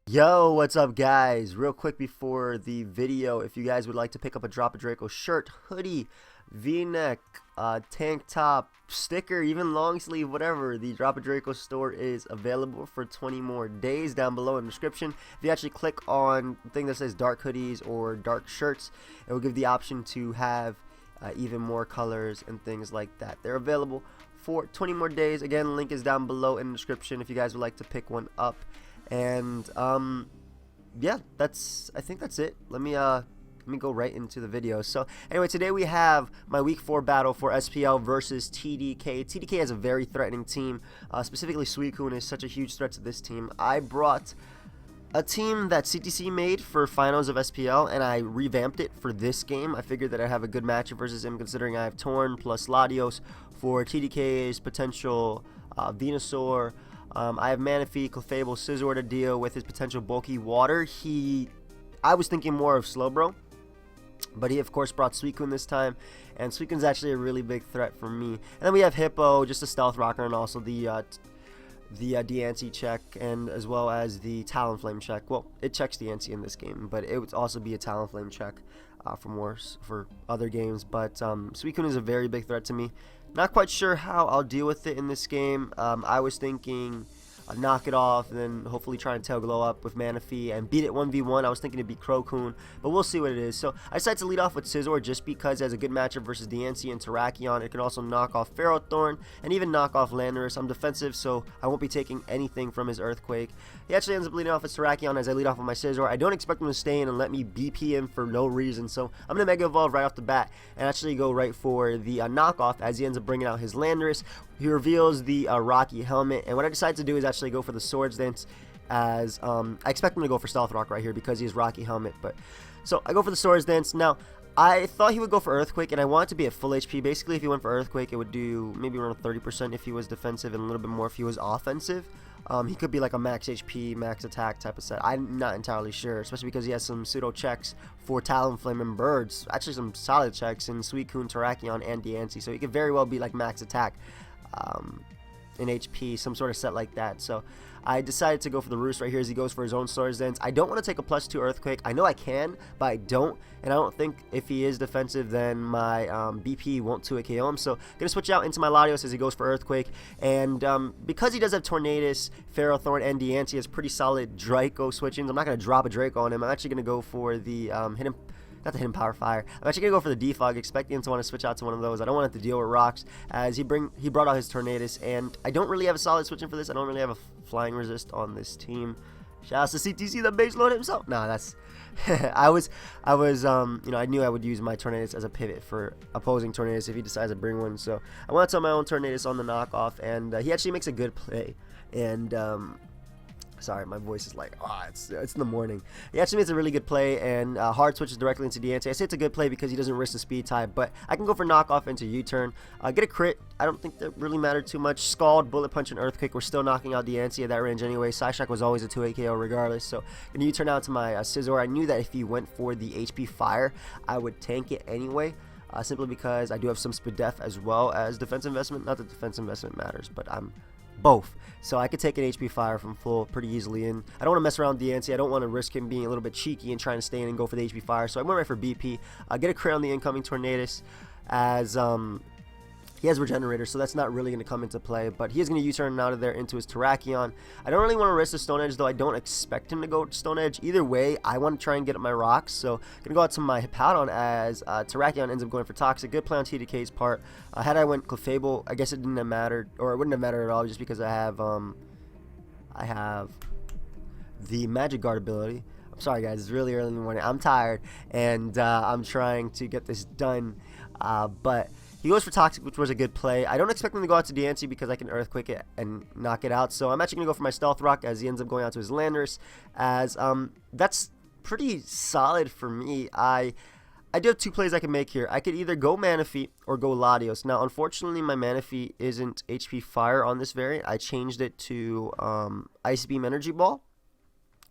Yo, what's up, guys? Real quick before the video, if you guys would like to pick up a Drop a Draco shirt, hoodie, v-neck, tank top, sticker, even long sleeve, whatever, the Drop a Draco store is available for 20 more days. Down below in the description, if you actually click on the thing that says dark hoodies or dark shirts, it will give the option to have even more colors and things like that. They're available for 20 more days. Again, link is down below in the description if you guys would like to pick one up. And yeah, I think that's it. Let me go right into the video. So anyway, today we have my week 4 battle for SPL versus TDK. TDK has a very threatening team. Specifically, Suicune is such a huge threat to this team. I brought a team that CTC made for finals of SPL, and I revamped it for this game. I figured that I'd have a good matchup versus him, considering I have Torn plus Latios for TDK's potential Venusaur. I have Manaphy, Clefable, Scizor to deal with his potential bulky water. I was thinking more of Slowbro, but he of course brought Suicune this time, and Suicune's actually a really big threat for me. And then we have Hippo, just a stealth rocker, and also the Diancie check, and as well as the Talonflame check. Well, it checks Diancie in this game, but it would also be a Talonflame check for other games. But Suicune is a very big threat to me. Not quite sure how I'll deal with it in this game. I was thinking knock it off and then hopefully try and tail glow up with Manaphy and beat it 1v1. I was thinking it'd be Crocoon, but we'll see what it is. So I decided to lead off with Scizor just because it has a good matchup versus Diancie and Terrakion. It can also knock off Ferrothorn and even knock off Landorus. I'm defensive, so I won't be taking anything from his Earthquake. He actually ends up leading off with Terrakion as I lead off with my Scizor. I don't expect him to stay in and let me BP him for no reason, so I'm going to Mega Evolve right off the bat and actually go right for the knockoff as he ends up bringing out his Landorus. He reveals the Rocky helmet, and what I decided to do is actually go for the Swords Dance, as I expect him to go for Stealth Rock right here because he has Rocky helmet. But so I go for the Swords Dance. Now I thought he would go for Earthquake, and I want it to be at full HP. Basically, if he went for Earthquake, it would do maybe around 30% if he was defensive and a little bit more if he was offensive. He could be like a max HP, max attack type of set. I'm not entirely sure, especially because he has some pseudo checks for Talonflame and Birds. Actually, some solid checks in Suicune, Terrakion, and Diancie. So he could very well be like max attack in HP, some sort of set like that. So I decided to go for the Roost right here as he goes for his own Swords Dance. I don't want to take a +2 Earthquake. I know I can, but I don't. And I don't think if he is defensive, then my BP won't 2-hit KO him. So I'm going to switch out into my Latios as he goes for Earthquake. And because he does have Tornadus, Ferrothorn, and Diancie, he has pretty solid Draco switchings. I'm not going to drop a Draco on him. I'm actually going to go for the not the Hidden Power Fire. I'm actually going to go for the Defog, expecting him to want to switch out to one of those. I don't want it to deal with rocks, as he brought out his Tornadus, and I don't really have a solid switching for this. I don't really have a flying resist on this team. Shout out to CTC, the base load himself. Nah, that's I was you know, I knew I would use my Tornadus as a pivot for opposing Tornadus if he decides to bring one. So I want to tell my own Tornadus on the knockoff, and he actually makes a good play. And sorry, my voice is like, it's in the morning. He actually makes a really good play, and hard switches directly into Diancie. I say it's a good play because he doesn't risk the speed type, but I can go for knockoff into U-turn. Get a crit. I don't think that really mattered too much. Scald, Bullet Punch, and Earthquake were still knocking out Diancie at that range anyway. Psyshock was always a 2-hit KO regardless, so gonna U-turn out to my Scizor. I knew that if he went for the HP Fire, I would tank it anyway. Simply because I do have some speed def as well as defense investment. Not that defense investment matters, but I'm both, so I could take an HP Fire from full pretty easily, and I don't want to mess around with Diancie. I don't want to risk him being a little bit cheeky and trying to stay in and go for the HP Fire, so I went right for BP. Get a crit on the incoming Tornadus, as he has Regenerator, so that's not really going to come into play, but he is going to U-turn out of there into his Terrakion. I don't really want to risk the Stone Edge, though I don't expect him to go Stone Edge. Either way, I want to try and get up my rocks, so I'm going to go out to my Hippowdon as Terrakion ends up going for Toxic. Good play on TDK's part. Had I went Clefable, I guess it didn't have mattered, or it wouldn't have mattered at all, just because I have the Magic Guard ability. I'm sorry, guys, it's really early in the morning. I'm tired, and I'm trying to get this done, but he goes for Toxic, which was a good play. I don't expect him to go out to Diancie because I can Earthquake it and knock it out. So I'm actually going to go for my Stealth Rock as he ends up going out to his Landorus. As that's pretty solid for me. I do have two plays I can make here. I could either go Manaphy or go Latios. Now, unfortunately, my Manaphy isn't HP Fire on this variant. I changed it to Ice Beam Energy Ball.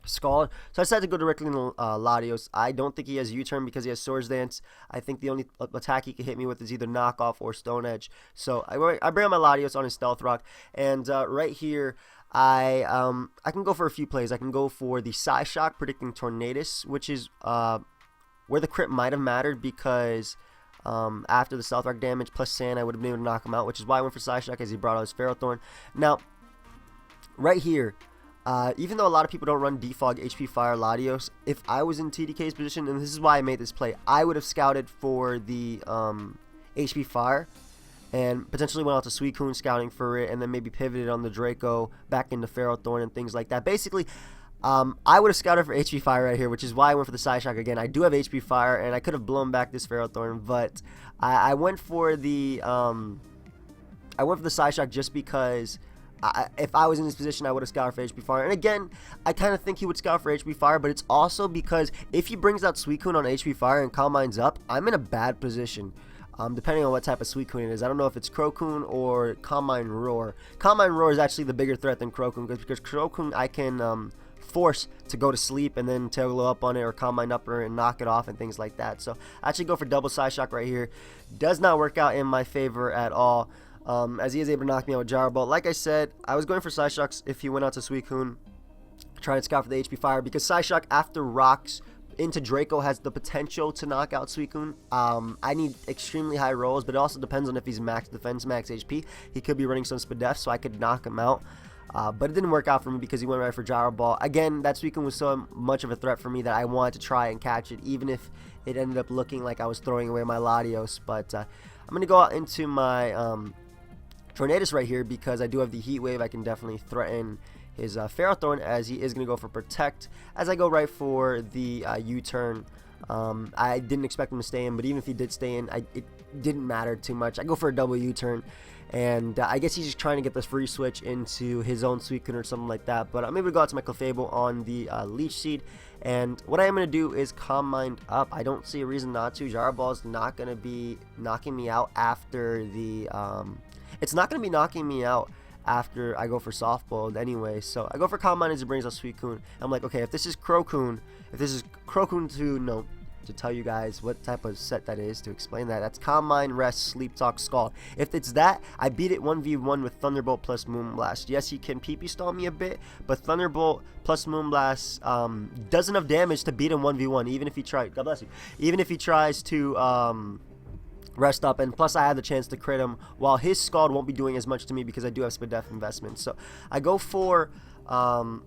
Scald. So I decided to go directly into Latios. I don't think he has U-turn because he has Swords Dance. I think the only attack he can hit me with is either Knockoff or Stone Edge. So I bring out my Latios on his Stealth Rock. And right here, I can go for a few plays. I can go for the Psyshock predicting Tornadus, which is where the crit might have mattered because after the Stealth Rock damage plus Sand, I would have been able to knock him out, which is why I went for Psyshock as he brought out his Ferrothorn. Now, right here, even though a lot of people don't run Defog, HP Fire, Latios, if I was in TDK's position, and this is why I made this play, I would have scouted for the HP Fire and potentially went out to Suicune scouting for it, and then maybe pivoted on the Draco back into Ferrothorn and things like that. Basically, I would have scouted for HP Fire right here, which is why I went for the Psyshock again. I do have HP Fire, and I could have blown back this Ferrothorn, but I went for the Psyshock just because if I was in this position, I would have scouted for HP Fire. And again, I kind of think he would scout for HP Fire, but it's also because if he brings out Suicune on HP Fire and Calm Mind's up, I'm in a bad position. Depending on what type of Suicune it is. I don't know if it's Crocoon or Calm Mind Roar. Calm Mind Roar is actually the bigger threat than Crocoon because Crocoon I can force to go to sleep and then Tail Glow up on it or Calm Mind up and knock it off and things like that. So I actually go for double Psyshock right here. Does not work out in my favor at all. As he is able to knock me out with Gyro Ball. Like I said, I was going for Psyshocks if he went out to Suicune, trying to scout for the HP Fire, because Psyshock after rocks into Draco has the potential to knock out Suicune. I need extremely high rolls, but it also depends on if he's max defense, max HP. He could be running some Spadef, so I could knock him out. But it didn't work out for me because he went right for Gyro Ball. Again, that Suicune was so much of a threat for me that I wanted to try and catch it, even if it ended up looking like I was throwing away my Latios. But I'm going to go out into my Tornadus right here because I do have the Heat Wave. I can definitely threaten his Ferrothorn as he is going to go for Protect as I go right for the U-turn. I didn't expect him to stay in, but even if he did stay in, it didn't matter too much. I go for a double U-turn, and I guess he's just trying to get this free switch into his own Suicune or something like that. But I'm able to go out to my Clefable on the Leech Seed, and what I am going to do is Calm Mind up. I don't see a reason not to. Gyro Ball is not going to be knocking me out after the it's not going to be knocking me out after I go for Softball anyway. So I go for Calm Mind as it brings out Suicune. I'm like, okay, if this is Crocoon to tell you guys what type of set that is, to explain that, that's Calm Mind, Rest, Sleep Talk, Scald. If it's that, I beat it 1v1 with Thunderbolt plus Moonblast. Yes, he can PP stall me a bit, but Thunderbolt plus Moonblast does enough damage to beat him 1v1, even if he tries, God bless you, even if he tries to rest up, and plus I had the chance to crit him while his Scald won't be doing as much to me because I do have Spadef investment. So I go for a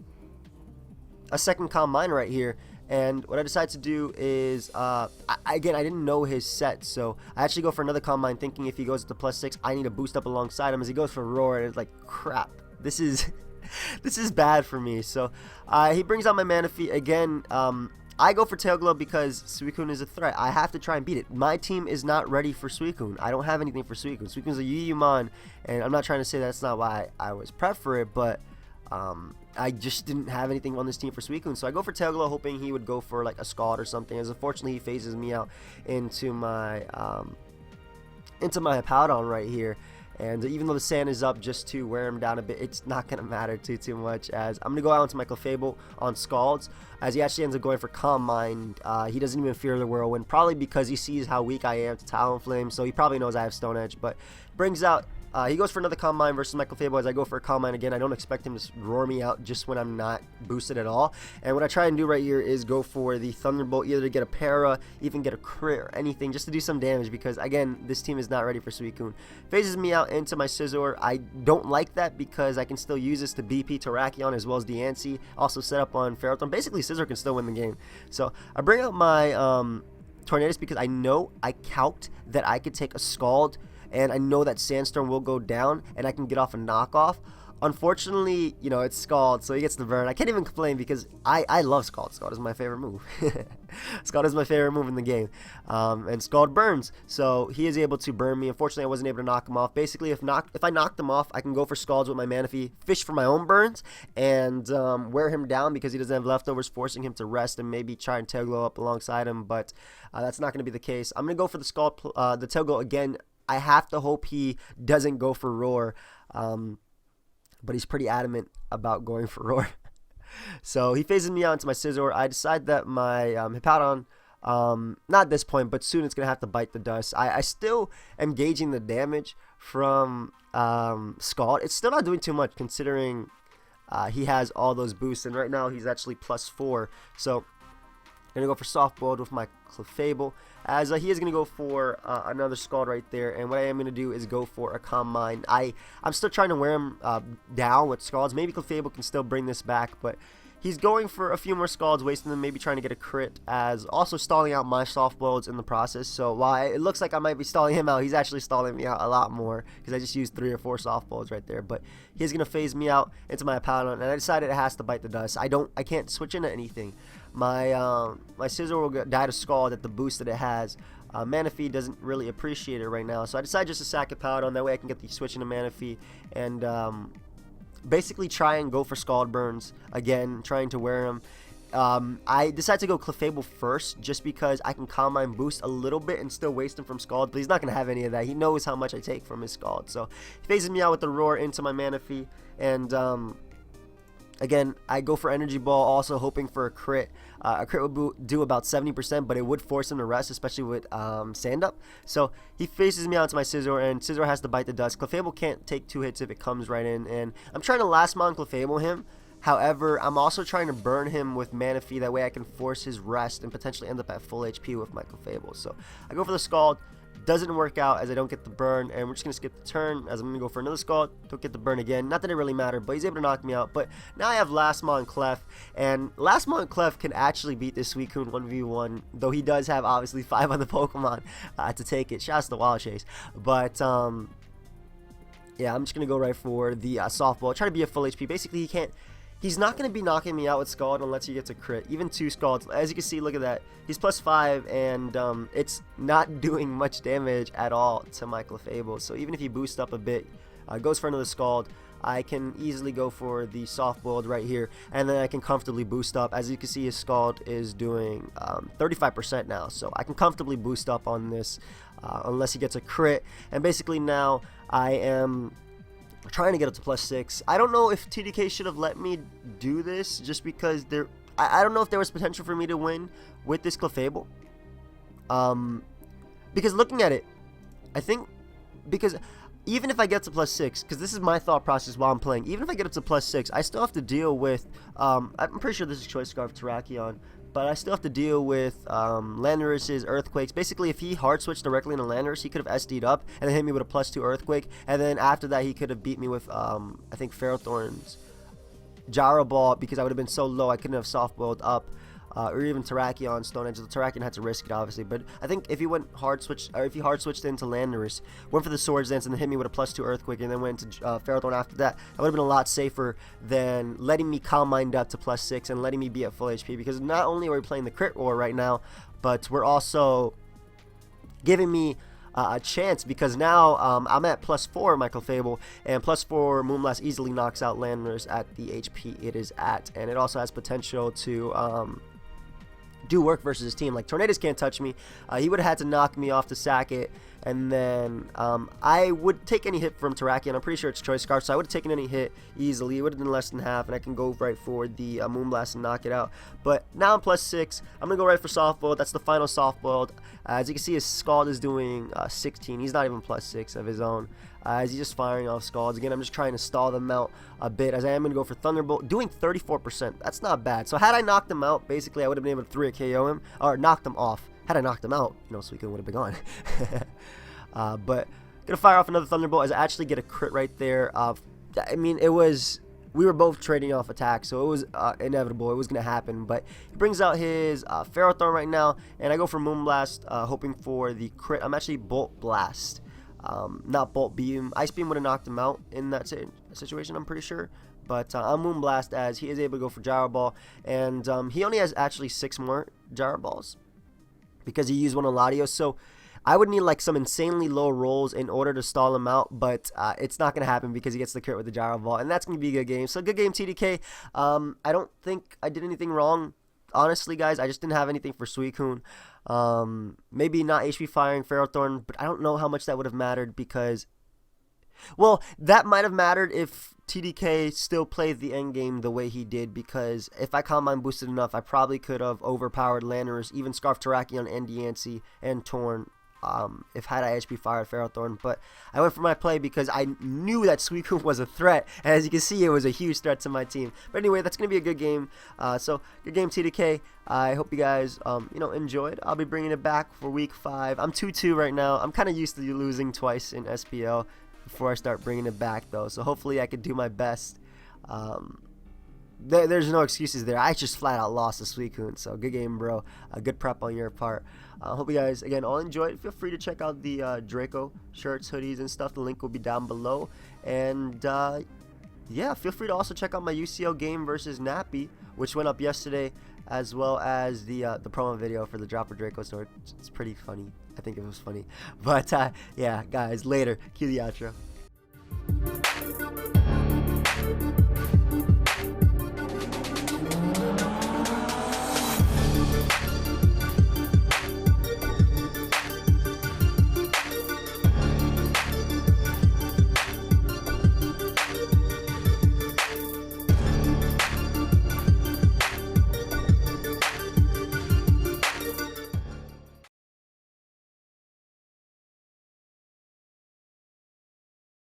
second Calm Mind right here, and what I decide to do is again, I didn't know his set, so I actually go for another Calm Mind thinking if he goes to +6 I need to boost up alongside him. As he goes for Roar, and it's like, crap, this is this is bad for me. So he brings out my Manaphy again. I go for Tail Glow because Suicune is a threat. I have to try and beat it. My team is not ready for Suicune. I don't have anything for Suicune. Suicune's a Yuyumon, and I'm not trying to say that's not why I was prepped for it, but I just didn't have anything on this team for Suicune. So I go for Tail Glow hoping he would go for like a Scald or something, as unfortunately he phases me out into my Hippowdon right here. And even though the Sand is up just to wear him down a bit, it's not going to matter too much, as I'm going to go out into my Clefable on Scalds, as he actually ends up going for Calm Mind. He doesn't even fear the Whirlwind, probably because he sees how weak I am to Talonflame, so he probably knows I have Stone Edge, but brings out he goes for another Calm Mind versus my Clefable as I go for a Calm Mind again. I don't expect him to roar me out just when I'm not boosted at all. And what I try and do right here is go for the Thunderbolt, either to get a para, even get a crit or anything, just to do some damage, because again, this team is not ready for Suicune. Phases me out into my Scizor. I don't like that because I can still use this to BP Terrakion as well as Diancie. Also set up on Ferrothorn. Basically, Scizor can still win the game. So I bring out my Tornadus because I know I calced that I could take a Scald, and I know that Sandstorm will go down and I can get off a knockoff. Unfortunately, you know, it's Scald, so he gets the burn. I can't even complain because I love Scald. Scald is my favorite move. Scald is my favorite move in the game. And Scald burns, so he is able to burn me. Unfortunately, I wasn't able to knock him off. Basically, if I knocked him off, I can go for Scalds with my Manaphy, fish for my own burns, and wear him down because he doesn't have leftovers, forcing him to rest and maybe try and Tail Glow up alongside him. But that's not going to be the case. I'm going to go for the Scald, the Tail Glow again. I have to hope he doesn't go for Roar, but he's pretty adamant about going for Roar. So he phases me out into my Scizor. I decide that my Hippowdon, not at this point, but soon it's going to have to bite the dust. I still am gauging the damage from Scald. It's still not doing too much considering he has all those boosts, and right now he's actually +4. So I'm gonna go for soft boiled with my Clefable, as he is gonna go for another Scald right there. And what I am gonna do is go for a Calm Mind. I'm still trying to wear him down with Scalds. Maybe Clefable can still bring this back, but he's going for a few more Scalds, wasting them, maybe trying to get a crit, as also stalling out my soft boileds in the process. So while it looks like I might be stalling him out, he's actually stalling me out a lot more, because I just used 3 or 4 soft boileds right there. But he's gonna phase me out into my Paladin, and I decided it has to bite the dust. I can't switch into anything. My Scissor will die to Scald at the boost that it has. Manaphy doesn't really appreciate it right now, so I decided just to sack a Paladin. That way I can get the switch into Manaphy and basically try and go for Scald burns again, trying to wear him. I decided to go Clefable first just because I can Calm Mind boost a little bit and still waste him from Scald, but he's not going to have any of that. He knows how much I take from his Scald, so he phases me out with the Roar into my Manaphy, and again, I go for Energy Ball, also hoping for a crit. A crit would do about 70%, but it would force him to rest, especially with Sand Up. So he faces me out to my Scizor, and Scizor has to bite the dust. Clefable can't take 2 hits if it comes right in, and I'm trying to last mon Clefable him. However, I'm also trying to burn him with Manaphy. That way I can force his rest and potentially end up at full HP with my Clefable. So I go for the Scald. Doesn't work out as I don't get the burn, and we're just going to skip the turn as I'm going to go for another Scald. Don't get the burn again. Not that it really mattered, but he's able to knock me out. But now I have Lastmon Clef, and Lastmon Clef can actually beat this Suicune 1v1, though he does have obviously 5 other Pokemon to take it. Shouts to Wild Chase. But yeah, I'm just going to go right for the softball. Try to be a full HP. Basically, he's not going to be knocking me out with Scald unless he gets a crit. Even 2 Scalds. As you can see, look at that. He's +5, and it's not doing much damage at all to my Clefable. So even if he boosts up a bit, goes for another Scald, I can easily go for the soft boiled right here, and then I can comfortably boost up. As you can see, his Scald is doing 35% now, so I can comfortably boost up on this unless he gets a crit. And basically now I am trying to get up to +6. I don't know if TDK should have let me do this, just because I don't know if there was potential for me to win with this Clefable. Because looking at it, I think, because even if I get to +6, because this is my thought process while I'm playing, even if I get up to +6, I still have to deal with, I'm pretty sure this is Choice Scarf Terrakion, but I still have to deal with Landorus's Earthquakes. Basically, if he hard switched directly into Landorus, he could have SD'd up and then hit me with a +2 Earthquake, and then after that he could have beat me with I think Ferrothorn's Gyro Ball, because I would have been so low I couldn't have soft boiled up, or even Terrakion Stone Edge. The Terrakion had to risk it obviously, but I think if he went hard switch, or if he hard switched into Landorus, went for the Swords Dance and then hit me with a +2 Earthquake and then went into Ferrothorn after that, that would have been a lot safer than letting me Calm Mind up to +6 and letting me be at full HP. Because not only are we playing the Crit Roar right now, but we're also giving me a chance, because now I'm at +4 my Clefable, and +4 Moonblast easily knocks out Landorus at the HP it is at, and it also has potential to do work versus his team. Like, Tornadus can't touch me. He would have had to knock me off to sack it, and then I would take any hit from Terrakion. I'm pretty sure it's Choice Scarf, so I would have taken any hit easily. It would have been less than half, and I can go right for the Moonblast and knock it out. But now I'm +6. I'm going to go right for Soft Boiled. That's the final Soft Boiled. As you can see, his Scald is doing 16. He's not even +6 of his own. As he's just firing off Scalds. Again, I'm just trying to stall them out a bit, as I am going to go for Thunderbolt, doing 34%. That's not bad. So had I knocked him out, basically I would have been able to 3 KO him, or knocked him off. Had I knocked him out, you know, Suicune would have been gone. But gonna fire off another Thunderbolt as I actually get a crit right there. I mean, we were both trading off attacks, so it was inevitable. It was going to happen. But he brings out his Ferrothorn right now, and I go for Moonblast, hoping for the crit. I'm actually Bolt Blast, not Bolt Beam. Ice Beam would have knocked him out in that situation, I'm pretty sure. But I'm Moonblast, as he is able to go for Gyro Ball, and he only has actually 6 more Gyro Balls because he used one on Latios. So I would need like some insanely low rolls in order to stall him out, but it's not going to happen because he gets the crit with the Gyro Ball, and that's going to be a good game. So good game, TDK. I don't think I did anything wrong, honestly, guys. I just didn't have anything for Suicune. Maybe not HP firing Ferrothorn, but I don't know how much that would have mattered, because, well, that might have mattered if TDK still played the endgame the way he did, because if I Calm Mind boosted enough, I probably could have overpowered Landorus, even Scarf Terrakion and Diancie and Torn if had I HP fired Ferrothorn, but I went for my play because I knew that Suicune was a threat, and as you can see, it was a huge threat to my team. But anyway, that's going to be a good game. So good game, TDK. I hope you guys enjoyed. I'll be bringing it back for week 5. I'm 2-2 right now. I'm kind of used to losing twice in SPL before I start bringing it back, though, so hopefully I could do my best. There's no excuses there. I just flat out lost to Suicune, so good game, bro. Good prep on your part. Hope you guys, again, all enjoyed. Feel free to check out the Draco shirts, hoodies, and stuff. The link will be down below. And, yeah, feel free to also check out my UCL game versus Nappy, which went up yesterday, as well as the promo video for the Dropper Draco store. It's pretty funny. I think it was funny. But, yeah, guys, later. Cue the outro.